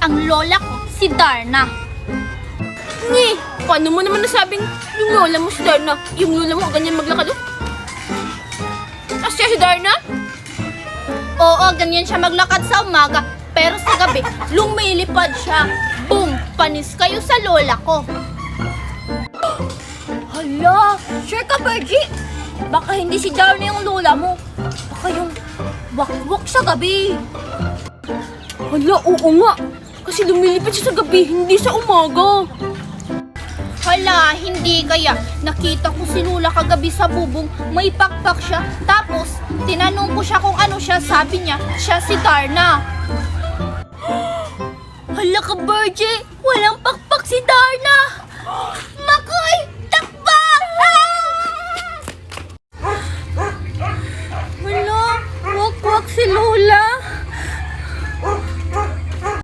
Ang lola ko, si Darna. Ni, paano mo naman nasabing yung lola mo si Darna? Yung lola mo ganyan maglakad? As siya si Darna? Oo, ganyan siya maglakad sa umaga. Pero sa gabi, lumilipad siya. Boom! Panis kayo sa lola ko. Hala, sure ka, Virgie? Baka hindi si Darna yung lola mo. Baka yung wakwak sa gabi. Hala, oo nga. Kasi lumilipad siya sa gabi, hindi sa umaga. Hala, hindi kaya. Nakita ko si Lola kagabi sa bubong, may pakpak siya. Tapos, tinanong ko siya kung ano siya. Sabi niya, siya si Darna. Hala ka, Virgie, walang pakpak si Darna.